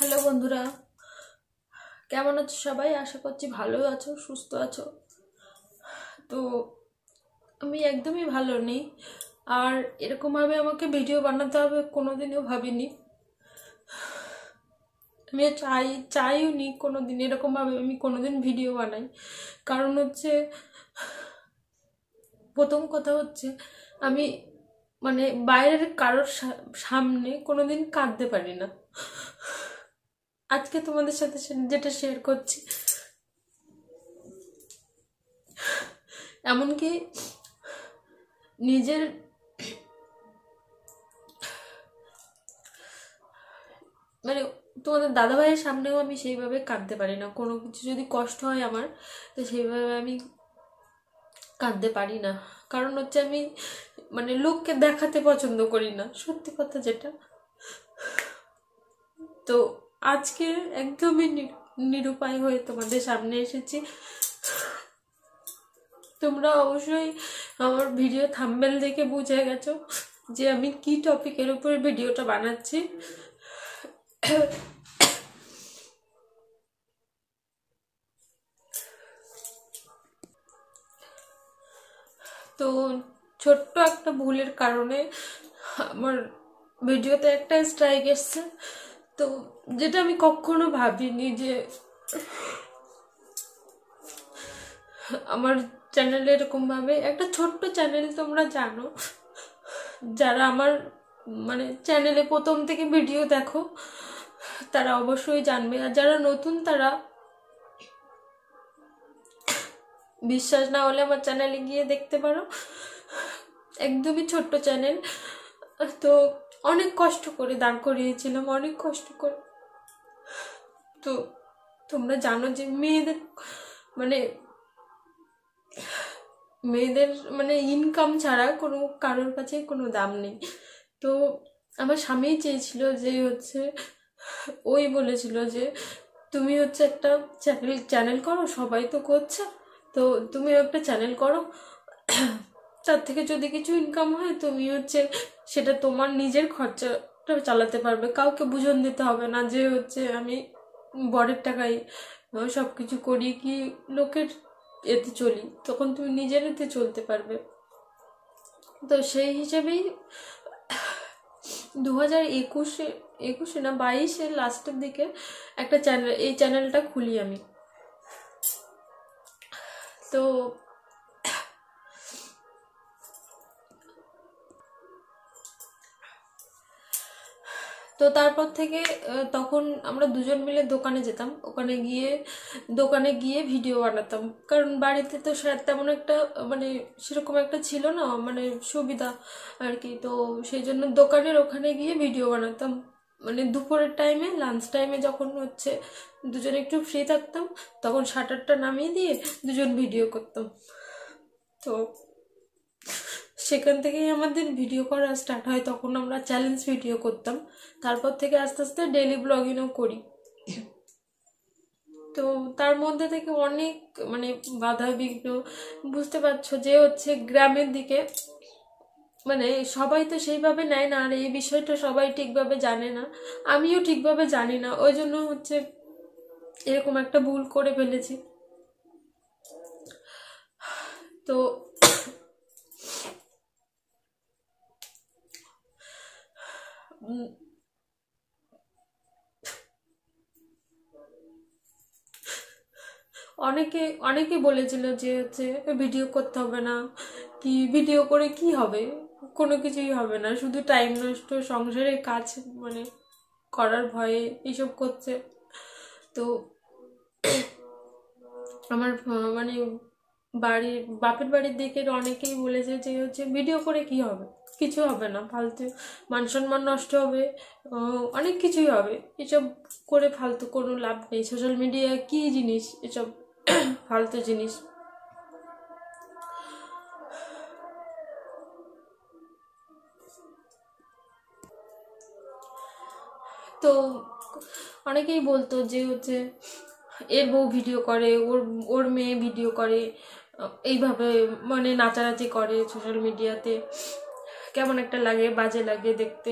Hello বন্ধুরা, কেমন আছো সবাই? আশা করছি ভালো আছো, সুস্থ আছো। তো আমি একদমই ভালো নেই, আর এরকমভাবে আমাকে ভিডিও বানাতে হবে কোনোদিনও ভাবিনি। আমি চাইও নি কোনোদিন এরকমভাবে আমি কোনোদিন ভিডিও বানাই। কারণ হচ্ছে, প্রথম কথা হচ্ছে, আমি বাইরের কারোর সামনে কোনোদিন কাঁদতে পারি না। আজকে তোমাদের সাথে যেটা শেয়ার করছি, এমনকি নিজের তোমাদের দাদাভাইয়ের সামনেও আমি সেইভাবে কাঁদতে পারি না। কোনো কিছু যদি কষ্ট হয় আমার, তো সেইভাবে আমি কাঁদতে পারি না। কারণ হচ্ছে আমি লোককে দেখাতে পছন্দ করি না, সত্যি কথা যেটা। তো আজকে একদমই নিরুপায় হয়ে তোমাদের সামনে এসেছি। তোমরা অবশ্যই আমার ভিডিও থাম্বনেল দেখে বুঝে গেছো যে আমি কি টপিকের উপরে ভিডিওটা বানাচ্ছি। তো ছোট্ট একটা ভুলের কারণে আমার ভিডিওতে একটা স্ট্রাইক এসছে। তো যেটা আমি কখনো ভাবিনি যে আমার চ্যানেলে এরকমভাবে, একটা ছোট্ট চ্যানেল, তোমরা জানো যারা আমার চ্যানেলে প্রথম থেকে ভিডিও দেখো তারা অবশ্যই জানবে, আর যারা নতুন তারা বিশ্বাস না হলে আমার চ্যানেলে গিয়ে দেখতে পারো। একদমই ছোট্ট চ্যানেল। তো অনেক কষ্ট করে দাঁড় করিয়েছিলাম, অনেক কষ্ট করে। তো তোমরা জানো যে মেয়েদের ইনকাম ছাড়া কারোর কাছে কোনো দাম নেই। তো আমার স্বামী চেয়েছিল যে হচ্ছে, ওই বলেছিল যে তুমি হচ্ছে একটা চ্যানেল করো, সবাই তো করছে, তো তুমি একটা চ্যানেল করো, তার থেকে যদি কিছু ইনকাম হয় তুমি হচ্ছে সেটা তোমার নিজের খরচাটা চালাতে পারবে, কাউকে বুঝন দিতে হবে না যে হচ্ছে আমি বরের টাকায় সব কিছু করি কি লোকের এতে চলি, তখন তুমি নিজের এতে চলতে পারবে। তো সেই হিসেবেই 2021 না 22-এর লাস্টের দিকে একটা এই চ্যানেলটা খুলি আমি। তো তারপর থেকে তখন আমরা দুজন মিলে দোকানে যেতাম, দোকানে গিয়ে ভিডিও বানাতাম। কারণ বাড়িতে তো তেমন একটা সেরকম একটা ছিল না সুবিধা আর কি। তো সেই জন্য দোকানের ওখানে গিয়ে ভিডিও বানাতাম। দুপুরের টাইমে, লাঞ্চ টাইমে যখন হচ্ছে দুজনে একটু ফ্রি থাকতাম, তখন শাটারটা নামিয়ে দিয়ে দুজন ভিডিও করতাম। তো সেখান থেকেই আমাদের ভিডিও করা স্টার্ট হয়। তখন আমরা চ্যালেঞ্জ ভিডিও করতাম, তারপর থেকে আস্তে আস্তে ডেইলি ব্লগিংও করি। তো তার মধ্যে থেকে অনেক বাধা বিঘ্ন, বুঝতে পারছো যে হচ্ছে গ্রামের দিকে সবাই তো সেইভাবে নেয় না, আর এই বিষয়টা সবাই ঠিকভাবে জানে না, আমিও ঠিকভাবে জানি না, ওই জন্য হচ্ছে এরকম একটা ভুল করে ফেলেছি। তো অনেকে বলেছিল যে হচ্ছে ভিডিও করতে হবে না, কি ভিডিও করে কি হবে, কোনো কিছুই হবে না, শুধু টাইম নষ্ট, সংসারের কাজ করার ভয়ে এইসব করছে। তো আমার বাপের বাড়ির দিকে অনেকেই বলেছে যে হচ্ছে ভিডিও করে কি হবে, কিছু হবে না, ফালতু মান সম্মান নষ্ট হবে, অনেক কিছুই হবে, এসব করে ফালতু কোনো লাভ নেই, সোশ্যাল মিডিয়া কি জিনিস, এসব ফালতু জিনিস। তো অনেকেই বলতো যে হচ্ছে এর বউ ভিডিও করে, ওর মেয়ে ভিডিও করে, এইভাবে নাচানাচি করে সোশ্যাল মিডিয়াতে, কেমন একটা লাগে, বাজে লাগে দেখতে।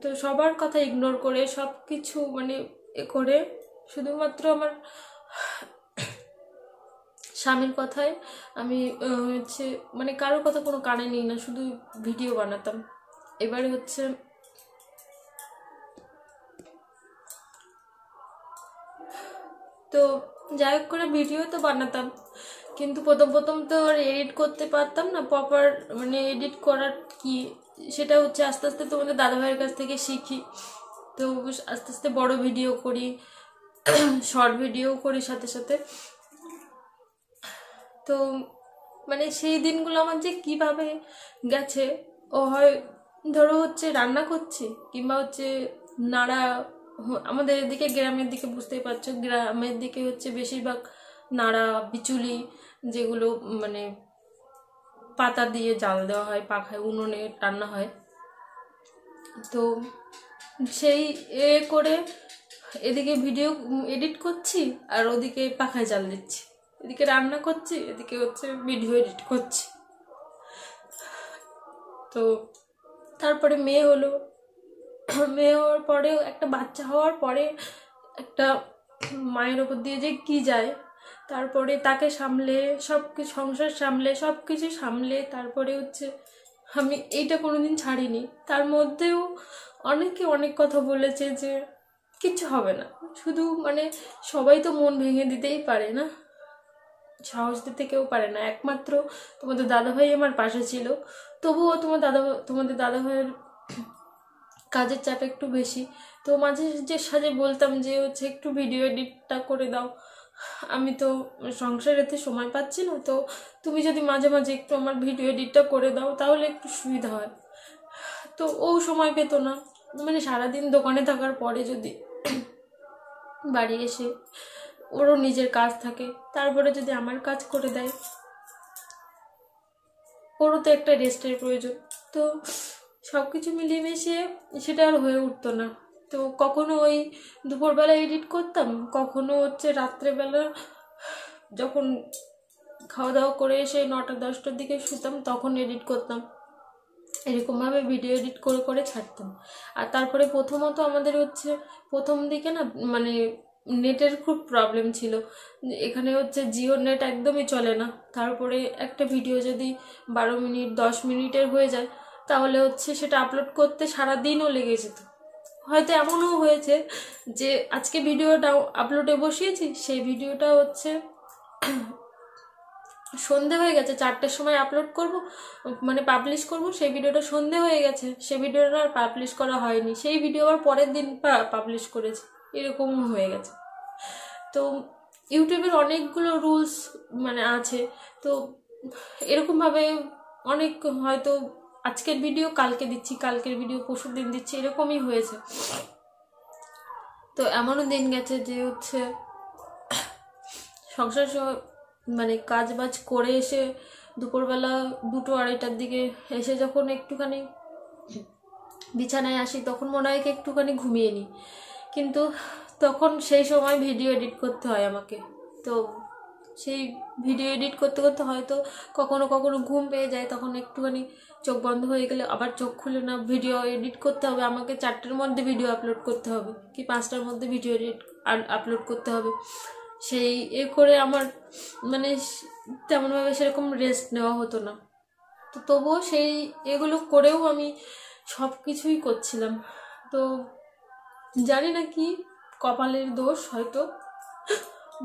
তো সবার কথা ইগনোর করে সব কিছু মানে এ করে শুধুমাত্র আমার স্বামীর কথায় আমি হচ্ছে মানে কারোর কথা কোনো কানে নিই না, শুধু ভিডিও বানাতাম। এবারে হচ্ছে তো যাই হোক করে ভিডিও তো বানাতাম, কিন্তু প্রথম প্রথম তো আর এডিট করতে পারতাম না প্রপার, মানে এডিট করার কি সেটা হচ্ছে আস্তে আস্তে তোমাদের দাদাভাইয়ের কাছ থেকে শিখি। তো আস্তে আস্তে বড় ভিডিও করি, শর্ট ভিডিও করি সাথে সাথে। তো মানে সেই দিনগুলো আমার যে কিভাবে গেছে, ও হয় ধরো হচ্ছে রান্না করছি কিংবা হচ্ছে নাড়া, আমাদের এদিকে গ্রামের দিকে বুঝতেই পারছো, গ্রামের দিকে হচ্ছে বেশিরভাগ নাড়া বিচুলি, যেগুলো মানে পাতা দিয়ে জাল দেওয়া হয়, পাখায় উনুনে রান্না হয়। তো সেই এ করে এদিকে ভিডিও এডিট করছি আর ওদিকে পাখায় জাল দিচ্ছি, এদিকে রান্না করছি এদিকে হচ্ছে ভিডিও এডিট করছি। তো তারপরে মেয়ে হলো, মেয়ে হওয়ার পরেও একটা বাচ্চা হওয়ার পরে একটা মায়ের ওপর দিয়ে যে কি যায়, তারপরে তাকে সামলে সব কিছু, সংসার সামলে সব কিছু সামলে তারপরে হচ্ছে আমি এইটা কোনোদিন ছাড়িনি। তার মধ্যেও অনেকে অনেক কথা বলেছে যে কিচ্ছু হবে না, শুধু মানে সবাই তো মন ভেঙে দিতেই পারে না, সাহস দিতে কেউ পারে না, একমাত্র তোমাদের দাদাভাই আমার পাশে ছিল। তবুও তোমাদের দাদাভাইয়ের কাজের চাপ একটু বেশি, তো মাঝে যে সাজে বলতাম যে হচ্ছে একটু ভিডিও এডিটটা করে দাও, আমি তো সংসারেতে সময় পাচ্ছি না, তো তুমি যদি মাঝে মাঝে একটু আমার ভিডিও এডিটটা করে দাও তাহলে একটু সুবিধা হয়। তো ও সময় পেতো না, মানে সারাদিন দোকানে থাকার পরে যদি বাড়ি এসে ওরও নিজের কাজ থাকে, তারপরে যদি আমার কাজ করে দেয়, ওরও তো একটা রেস্টের প্রয়োজন। তো সব কিছু মিলিয়ে মিশিয়ে সেটা আর হয়ে উঠতো না। তো কখনো ওই দুপুরবেলা এডিট করতাম, কখনো হচ্ছে রাত্রেবেলা যখন খাওয়া দাওয়া করে এসে 9টা-10টার দিকে শুতাম তখন এডিট করতাম, এরকমভাবে ভিডিও এডিট করে করে ছাড়তাম। আর তারপরে প্রথমত আমাদের হচ্ছে প্রথম দিকে না মানে নেটের খুব প্রবলেম ছিল, এখানে হচ্ছে জিও নেট একদমই চলে না। তারপরে একটা ভিডিও যদি 12 মিনিট 10 মিনিটের হয়ে যায় তাহলে হচ্ছে সেটা আপলোড করতে সারাদিনও লেগে যেত। হয়তো এমনও হয়েছে যে আজকে ভিডিওটা আপলোডে বসিয়েছি, সেই ভিডিওটা হচ্ছে সন্ধে হয়ে গেছে, 4টের সময় আপলোড করব মানে পাবলিশ করব, সেই ভিডিওটা সন্ধে হয়ে গেছে, সেই ভিডিওটা আর পাবলিশ করা হয়নি, সেই ভিডিও আবার পরের দিন পাবলিশ করেছে, এরকমও হয়ে গেছে। তো ইউটিউবের অনেকগুলো রুলস মানে আছে, তো এরকমভাবে অনেক হয়তো আজকের ভিডিও কালকে দিচ্ছি, কালকের ভিডিও পরশু দিন দিচ্ছি, এরকমই হয়েছে। তো এমনও দিন গেছে যে হচ্ছে সংসার মানে কাজ বাজ করে এসে দুপুরবেলা 2-2-2:30টার দিকে এসে যখন একটুখানি বিছানায় আসি তখন মনে হয় কি একটুখানি ঘুমিয়ে নিই, কিন্তু তখন সেই সময় ভিডিও এডিট করতে হয় আমাকে। তো সেই ভিডিও এডিট করতে করতে হয়তো কখনো কখনো ঘুম পেয়ে যায়, তখন একটুখানি চোখ বন্ধ হয়ে গেলে আবার চোখ খুলে না, ভিডিও এডিট করতে হবে আমাকে, 4টের মধ্যে ভিডিও আপলোড করতে হবে কি 5টার মধ্যে ভিডিও এডিট আপলোড করতে হবে। সেই এ করে আমার মানে তেমনভাবে সেরকম রেস্ট নেওয়া হতো না। তো তবুও সেই এগুলো করেও আমি সব কিছুই করছিলাম। তো জানি না কি কপালের দোষ, হয়তো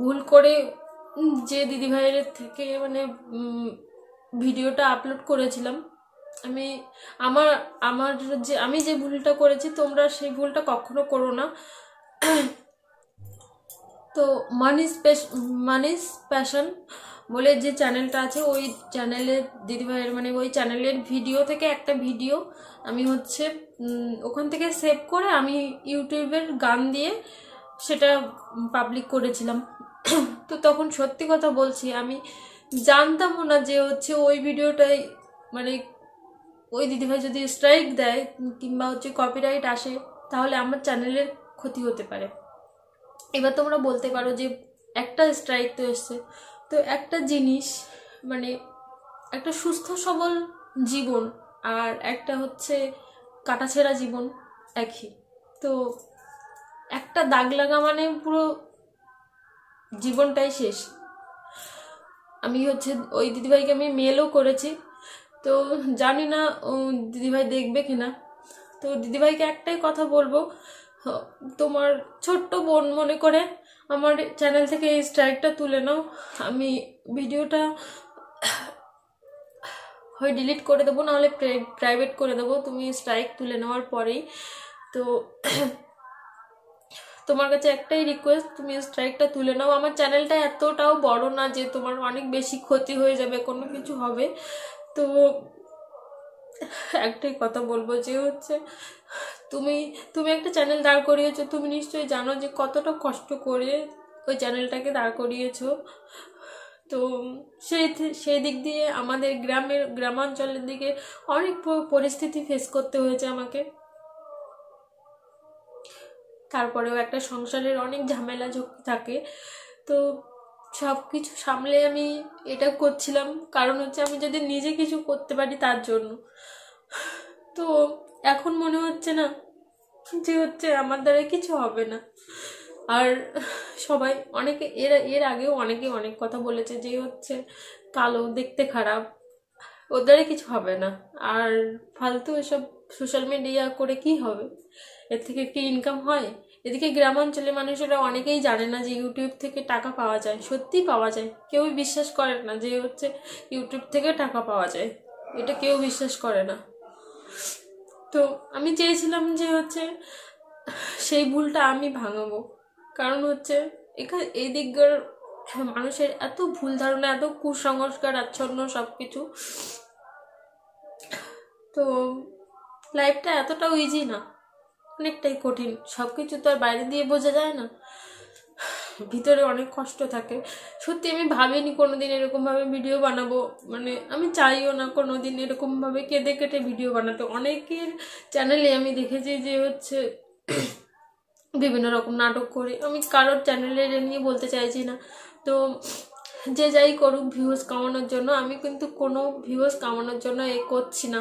ভুল করে যে দিদিভাইয়ের থেকে মানে ভিডিওটা আপলোড করেছিলাম, আমি আমার আমার যে আমি যে ভুলটা করেছি তোমরা সেই ভুলটা কখনো করো না। তো মানিস প্যাশন বলে যে চ্যানেলটা আছে, ওই চ্যানেলের দিদিভাইয়ের মানে ওই চ্যানেলের ভিডিও থেকে একটা ভিডিও আমি হচ্ছে ওখান থেকে সেভ করে আমি ইউটিউবের গান দিয়ে সেটা পাবলিক করেছিলাম। তো তখন সত্যি কথা বলছি আমি জানতামও না যে হচ্ছে ওই ভিডিওটাই মানে ওই দিদিভাই যদি স্ট্রাইক দেয় কিংবা হচ্ছে কপিরাইট আসে তাহলে আমার চ্যানেলের ক্ষতি হতে পারে। এবার তোমরা বলতে পারো যে একটা স্ট্রাইক তো এসছে, তো একটা জিনিস মানে একটা সুস্থ সবল জীবন আর একটা হচ্ছে কাটাছেঁড়া জীবন, একই। তো একটা দাগ লাগা মানে পুরো জীবনটাই শেষ। আমি হচ্ছে ওই দিদিভাইকে আমি মেলও করেছি, তো জানি না দিদিভাই দেখবে কিনা। তো দিদিভাইকে একটাই কথা বলবো, তোমার ছোট্ট বোন মনে করে আমার চ্যানেল থেকে এই স্ট্রাইকটা তুলে নাও। আমি ভিডিওটা হয় ডিলিট করে দেবো, নাহলে প্রাইভেট করে দেবো তুমি স্ট্রাইক তুলে নেওয়ার পরেই। তো তোমার কাছে একটাই রিকোয়েস্ট, তুমি স্ট্রাইকটা তুলে নাও। আমার চ্যানেলটা এতটাও বড় না যে তোমার অনেক বেশি ক্ষতি হয়ে যাবে, কোনো কিছু হবে। তো একটাই কথা বলবো যে হচ্ছে তুমি তুমি একটা চ্যানেল দাঁড় করিয়েছো, তুমি নিশ্চয়ই জানো যে কতটা কষ্ট করে ওই চ্যানেলটাকে দাঁড় করিয়েছো। তো সেই দিক দিয়ে আমাদের গ্রামাঞ্চলের দিকে অনেক পরিস্থিতি ফেস করতে হয়েছে আমাকে। তারপরেও একটা সংসারের অনেক ঝামেলা ঝক্কি থাকে, তো সব কিছু সামলে আমি এটা করছিলাম, কারণ হচ্ছে আমি যদি নিজে কিছু করতে পারি তার জন্য। তো এখন মনে হচ্ছে না যে হচ্ছে আমার দ্বারা কিছু হবে না। আর সবাই অনেকে এর আগেও অনেকে অনেক কথা বলেছে যে হচ্ছে কালো, দেখতে খারাপ, ওর দ্বারা কিছু হবে না। আর ফালতু এসব সোশ্যাল মিডিয়া করে কি হবে, এর থেকে কি ইনকাম হয়? এদিকে গ্রামাঞ্চলে মানুষেরা অনেকেই জানে না যে ইউটিউব থেকে টাকা পাওয়া যায়, সত্যি পাওয়া যায়। কেউই বিশ্বাস করে না যে হচ্ছে ইউটিউব থেকে টাকা পাওয়া যায়, এটা কেউ বিশ্বাস করে না। তো আমি চেয়েছিলাম যে হচ্ছে সেই ভুলটা আমি ভাঙাবো, কারণ হচ্ছে এখানে এই দিককার মানুষের এত ভুল ধারণা, এত কুসংস্কার আচ্ছন্ন সব কিছু। তো লাইফটা এতটাও ইজি না, অনেকটাই কঠিন। সব কিছু তো আর বাইরে দিয়ে বোঝা যায় না, ভিতরে অনেক কষ্ট থাকে। সত্যি আমি ভাবিনি কোনোদিন এরকমভাবে ভিডিও বানাবো, মানে আমি চাইও না কোনোদিন এরকমভাবে কেঁদে কেটে ভিডিও বানাতে। অনেকের চ্যানেলে আমি দেখেছি যে হচ্ছে বিভিন্ন রকম নাটক করে, আমি কারোর চ্যানেলের নিয়ে বলতে চাইছি না। তো যে যাই করুক ভিউজ কামানোর জন্য, আমি কিন্তু কোনো ভিউজ কামানোর জন্য করছি না,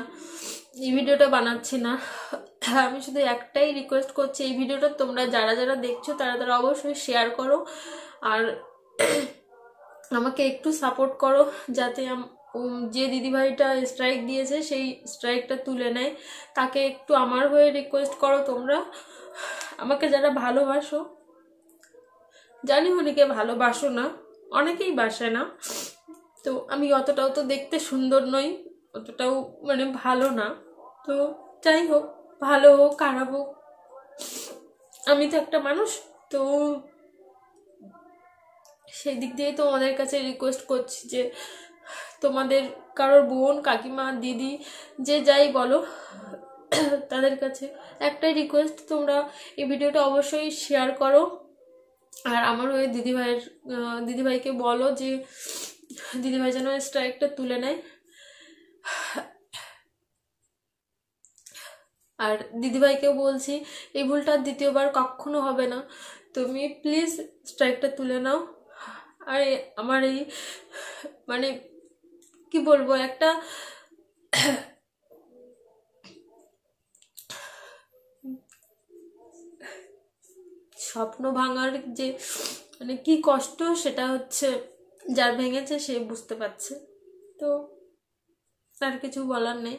এই ভিডিওটা বানাচ্ছি না। আমি শুধু একটাই রিকোয়েস্ট করছি, এই ভিডিওটা তোমরা যারা যারা দেখছো তারা তারা অবশ্যই শেয়ার করো, আর আমাকে একটু সাপোর্ট করো, যাতে যে দিদিভাইটা স্ট্রাইক দিয়েছে সেই স্ট্রাইকটা তুলে নেয়। তাকে একটু আমার হয়ে রিকোয়েস্ট করো তোমরা। আমাকে যারা ভালোবাসো, জানি অনেকে ভালোবাসো না, অনেকেই বাসে না, তো আমি অতটাও তো দেখতে সুন্দর নই, অতটাও মানে ভালো না। তো যাই হোক, ভালো হোক খারাপ হোক, আমি তো একটা মানুষ। তো সেই দিক দিয়ে তোমাদের কাছে রিকোয়েস্ট করছি যে তোমাদের কারোর বোন, কাকিমা, দিদি, যে যাই বলো, তাদের কাছে একটাই রিকোয়েস্ট, তোমরা এই ভিডিওটা অবশ্যই শেয়ার করো। আর আমার ওই দিদিভাইকে বলো যে দিদিভাই যেন স্ট্রাইকটা তুলে নেয়। আর দিদিভাইকেও বলছি, এই ভুলটা দ্বিতীয়বার কখনো হবে না, তুমি প্লিজ স্ট্রাইকটা তুলে নাও। আর আমার এই মানে কি বলবো, একটা স্বপ্ন ভাঙার যে মানে কি কষ্ট, সেটা হচ্ছে যার ভেঙেছে সে বুঝতে পারছে। তো আর কিছু বলার নেই।